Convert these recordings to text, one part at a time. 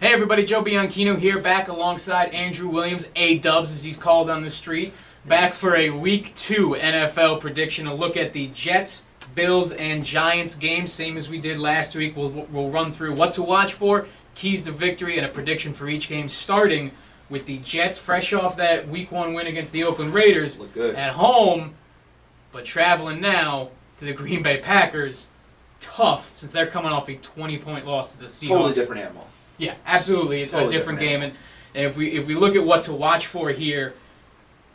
Hey everybody, Joe Bianchino here, back alongside Andrew Williams, A-Dubs as he's called on the street, back for a Week 2 NFL prediction, a look at the Jets, Bills, and Giants game, same as we did last week. We'll run through what to watch for, keys to victory, and a prediction for each game, starting with the Jets, fresh off that Week 1 win against the Oakland Raiders, at home, but traveling now to the Green Bay Packers. Tough, since they're coming off a 20-point loss to the Seahawks. Totally different animal. Yeah, absolutely. It's totally a different game. And if we look at what to watch for here,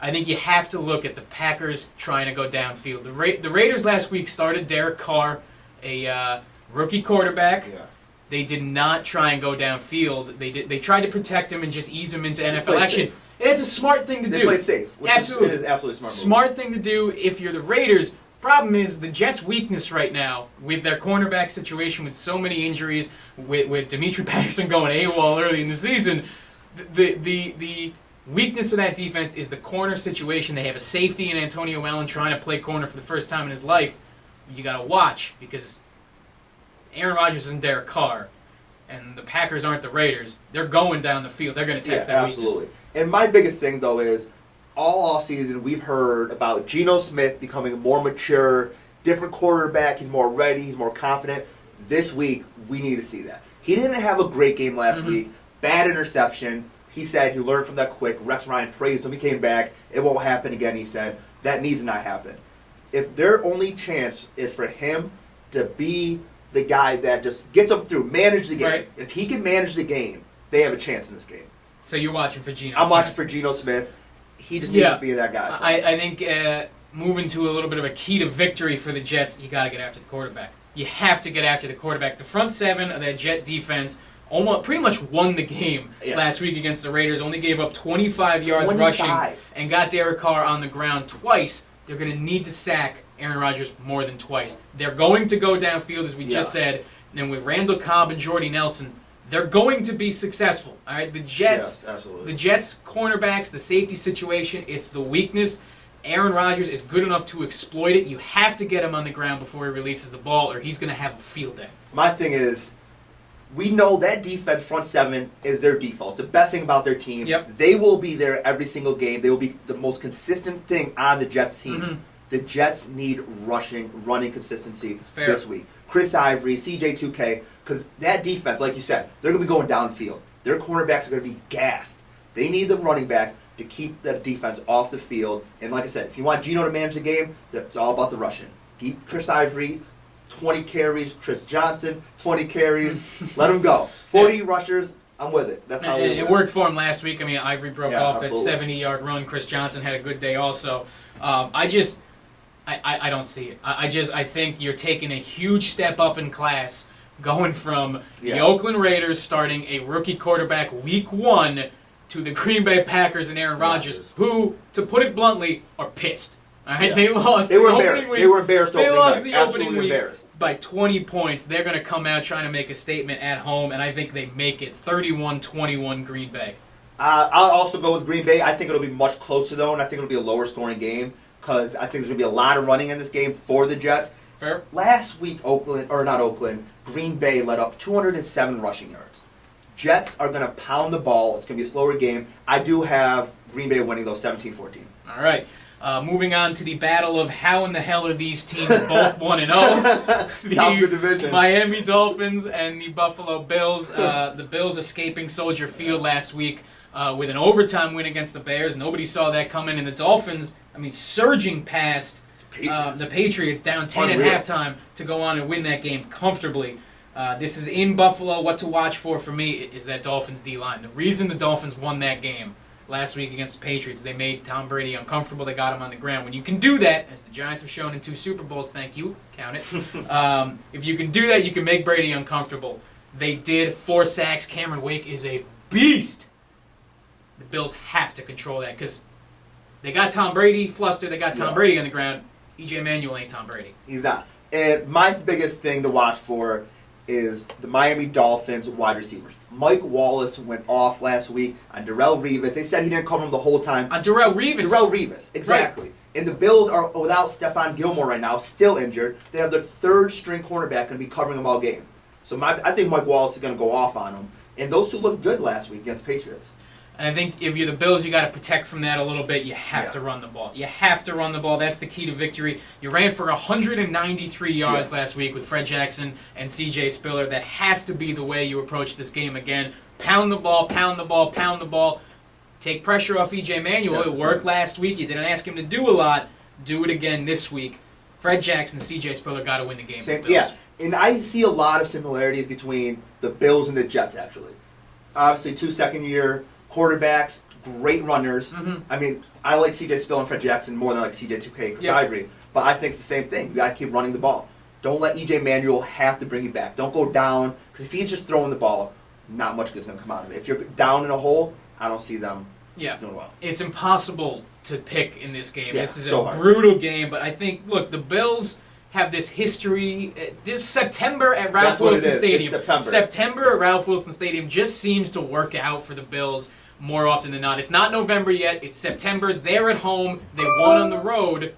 I think you have to look at the Packers trying to go downfield. The Raiders last week started Derek Carr, a rookie quarterback. Yeah. They did not try and go downfield. They tried to protect him and just ease him into NFL action. Safe. It's a smart thing to do. They played safe. Absolutely. It is absolutely smart. Smart thing to do if you're the Raiders. Problem is, the Jets' weakness right now, with their cornerback situation, with so many injuries, with Dimitri Patterson going AWOL early in the season, the weakness of that defense is the corner situation. They have a safety in Antonio Allen trying to play corner for the first time in his life. You got to watch, because Aaron Rodgers isn't Derek Carr, and the Packers aren't the Raiders. They're going down the field. They're going to test that absolutely. weakness. And my biggest thing, though, is all offseason we've heard about Geno Smith becoming a more mature, different quarterback. He's more ready. He's more confident. This week, we need to see that. He didn't have a great game last week. Bad interception. He said he learned from that quick. Rex Ryan praised him. He came back. It won't happen again, he said. That needs to not happen. If their only chance is for him to be the guy that just gets them through, manage the game. Right. If he can manage the game, they have a chance in this game. So you're watching for Geno Smith? I'm watching for Geno Smith. He just needs to be that guy. I think moving to a little bit of a key to victory for the Jets, you got to get after the quarterback. You have to get after the quarterback. The front seven of that Jet defense pretty much won the game last week against the Raiders. Only gave up 25 yards rushing and got Derek Carr on the ground twice. They're going to need to sack Aaron Rodgers more than twice. They're going to go downfield, as we just said. And with Randall Cobb and Jordy Nelson, they're going to be successful. All right, the Jets cornerbacks, the safety situation, it's the weakness. Aaron Rodgers is good enough to exploit it. You have to get him on the ground before he releases the ball, or he's going to have a field day. My thing is, we know that defense front seven is their default. It's the best thing about their team. Yep. They will be there every single game. They will be the most consistent thing on the Jets team. The Jets need running consistency this week. Chris Ivory, CJ2K, because that defense, like you said, they're going to be going downfield. Their cornerbacks are going to be gassed. They need the running backs to keep that defense off the field. And like I said, if you want Geno to manage the game, it's all about the rushing. Keep Chris Ivory, 20 carries. Chris Johnson, 20 carries. Let him go. 40 rushers. I'm with it. That's how it worked for him last week. I mean, Ivory broke off that 70-yard run. Chris Johnson had a good day also. I don't see it. I think you're taking a huge step up in class, going from the Oakland Raiders starting a rookie quarterback Week 1 to the Green Bay Packers and Aaron Rodgers, who, to put it bluntly, are pissed. All right, they lost. They were embarrassed. They were embarrassed. They lost the opening week by 20 points. They're going to come out trying to make a statement at home, and I think they make it 31-21 Green Bay. I'll also go with Green Bay. I think it'll be much closer though, and I think it'll be a lower scoring game, because I think there's going to be a lot of running in this game for the Jets. Fair. Last week, Green Bay let up 207 rushing yards. Jets are going to pound the ball. It's going to be a slower game. I do have Green Bay winning, though, 17-14. All right. Moving on to the battle of how in the hell are these teams both 1-0. The division. Miami Dolphins and the Buffalo Bills. The Bills escaping Soldier Field last week with an overtime win against the Bears. Nobody saw that coming. And the Dolphins, surging past the Patriots down 10 at halftime to go on and win that game comfortably. This is in Buffalo. What to watch for me is that Dolphins D-line. The reason the Dolphins won that game last week against the Patriots, they made Tom Brady uncomfortable. They got him on the ground. When you can do that, as the Giants have shown in 2 Super Bowls, thank you, count it. If you can do that, you can make Brady uncomfortable. They did. 4 sacks. Cameron Wake is a beast. The Bills have to control that, because they got Tom Brady flustered. They got Tom Brady on the ground. E.J. Manuel ain't Tom Brady. He's not. And my biggest thing to watch for is the Miami Dolphins wide receivers. Mike Wallace went off last week on Darrelle Revis. They said he didn't cover him the whole time. On Darrelle Revis? Darrelle Revis, exactly. Right. And the Bills are without Stephon Gilmore right now, still injured. They have their 3rd-string cornerback going to be covering him all game. So I think Mike Wallace is going to go off on him. And those two looked good last week against the Patriots. And I think if you're the Bills, you got to protect from that a little bit. You have to run the ball. You have to run the ball. That's the key to victory. You ran for 193 yards last week with Fred Jackson and C.J. Spiller. That has to be the way you approach this game again. Pound the ball, pound the ball, pound the ball. Take pressure off E.J. Manuel. It worked last week. You didn't ask him to do a lot. Do it again this week. Fred Jackson, C.J. Spiller got to win the game. Yeah, and I see a lot of similarities between the Bills and the Jets, actually. Obviously, 2 second-year quarterbacks, great runners. I mean, I like C.J. Spiller and Fred Jackson more than I like C.J. 2K Chris Ivory, but I think it's the same thing. You got to keep running the ball. Don't let E.J. Manuel have to bring you back. Don't go down, because if he's just throwing the ball, not much good's going to come out of it. If you're down in a hole, I don't see them doing well. It's impossible to pick in this game. Yeah, this is so a hard. brutal game, but I think, look, the Bills have this history. This September at Ralph Wilson Stadium. It's September at Ralph Wilson Stadium just seems to work out for the Bills more often than not. It's not November yet. It's September. They're at home. They won on the road.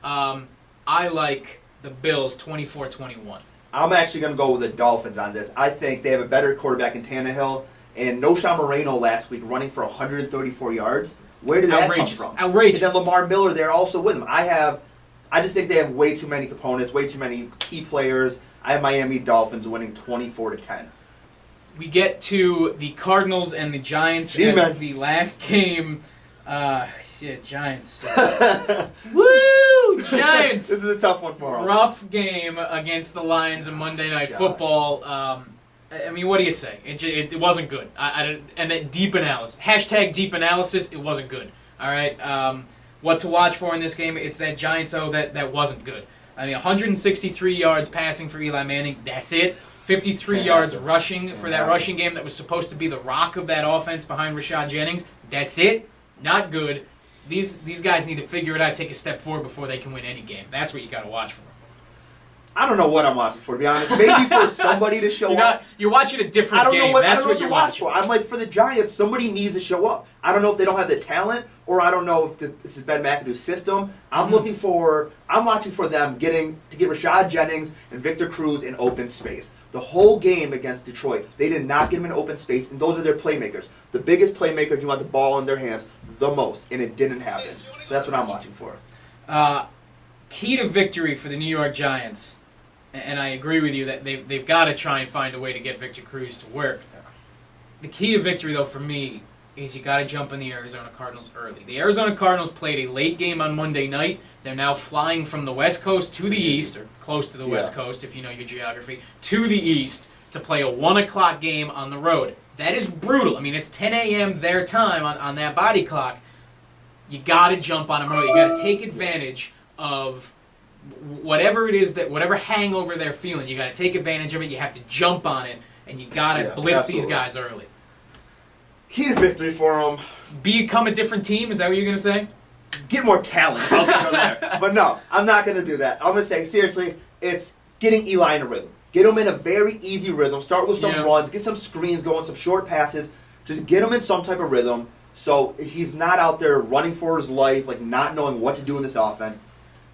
I like the Bills 24-21. I'm actually going to go with the Dolphins on this. I think they have a better quarterback in Tannehill. And Noshawn Moreno last week running for 134 yards. Where did that come from? Outrageous. And then Lamar Miller there also with him. I just think they have way too many components, way too many key players. I have Miami Dolphins winning 24-10. We get to the Cardinals and the Giants as the last game. Giants. Woo! Giants! This is a tough one for them. Rough game against the Lions on Monday Night Football. I mean, what do you say? It wasn't good. And deep analysis. Hashtag deep analysis, it wasn't good. All right? What to watch for in this game? It's that Giants that wasn't good. I mean, 163 yards passing for Eli Manning. That's it. 53 yards rushing for that rushing game that was supposed to be the rock of that offense behind Rashad Jennings. That's it. Not good. These guys need to figure it out, take a step forward before they can win any game. That's what you got to watch for. I don't know what I'm watching for, to be honest. Maybe for somebody to show up. You're watching a different game. That's what you're watching for. I'm like, for the Giants, somebody needs to show up. I don't know if they don't have the talent, or I don't know if this is Ben McAdoo's system. I'm watching for them to get Rashad Jennings and Victor Cruz in open space. The whole game against Detroit, they did not get him in open space, and those are their playmakers. The biggest playmakers, you want the ball in their hands the most, and it didn't happen. So that's what I'm watching for. Key to victory for the New York Giants. And I agree with you that they've got to try and find a way to get Victor Cruz to work. The key to victory, though, for me, is you got to jump on the Arizona Cardinals early. The Arizona Cardinals played a late game on Monday night. They're now flying from the West Coast to the East, or close to the West Coast if you know your geography, to the East to play a 1 o'clock game on the road. That is brutal. I mean, it's 10 a.m. their time on that body clock. You got to jump on them early. You got to take advantage of whatever it is, whatever hangover they're feeling, you got to take advantage of it. You have to jump on it, and you got to blitz these guys early. Key to victory for them. Become a different team? Is that what you're going to say? Get more talent. I'll go there. But no, I'm not going to do that. I'm going to say, seriously, it's getting Eli in a rhythm. Get him in a very easy rhythm. Start with some runs. Get some screens going, some short passes. Just get him in some type of rhythm so he's not out there running for his life, like not knowing what to do in this offense.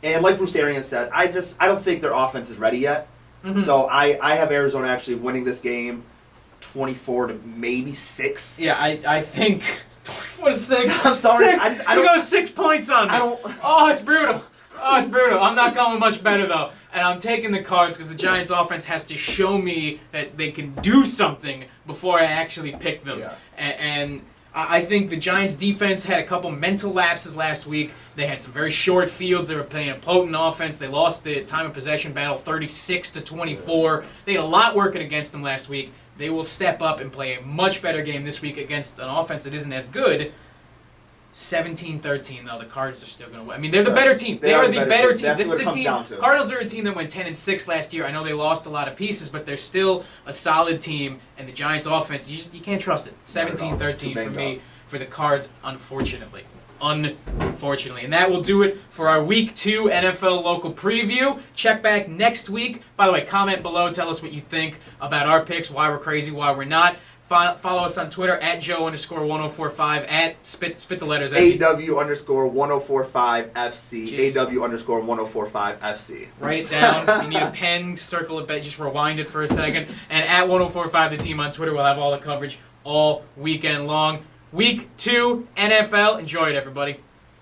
And like Bruce Arians said, I don't think their offense is ready yet. Mm-hmm. So I have Arizona actually winning this game 24 to maybe 6. Yeah, I think 24 to 6. I'm sorry. 6. You go 6 points on me. Oh, it's brutal. I'm not going much better, though. And I'm taking the Cards because the Giants' offense has to show me that they can do something before I actually pick them. Yeah. And I think the Giants' defense had a couple mental lapses last week. They had some very short fields. They were playing a potent offense. They lost the time of possession battle 36-24. They had a lot working against them last week. They will step up and play a much better game this week against an offense that isn't as good. 17-13, though. The Cards are still going to win. I mean, they're the better team. They are the better team. This is a team. Cardinals are a team that went 10-6 last year. I know they lost a lot of pieces, but they're still a solid team. And the Giants' offense, you can't trust it. 17-13 for me, for the Cards, unfortunately. Unfortunately. And that will do it for our Week 2 NFL Local Preview. Check back next week. By the way, comment below. Tell us what you think about our picks, why we're crazy, why we're not. Follow us on Twitter at Joe_1045 at spit the letters at AW_1045 FC. Just- AW_1045 FC. Write it down. If you need a pen, circle it, just rewind it for a second. And at 1045 the team on Twitter, we'll have all the coverage all weekend long. Week 2 NFL. Enjoy it, everybody.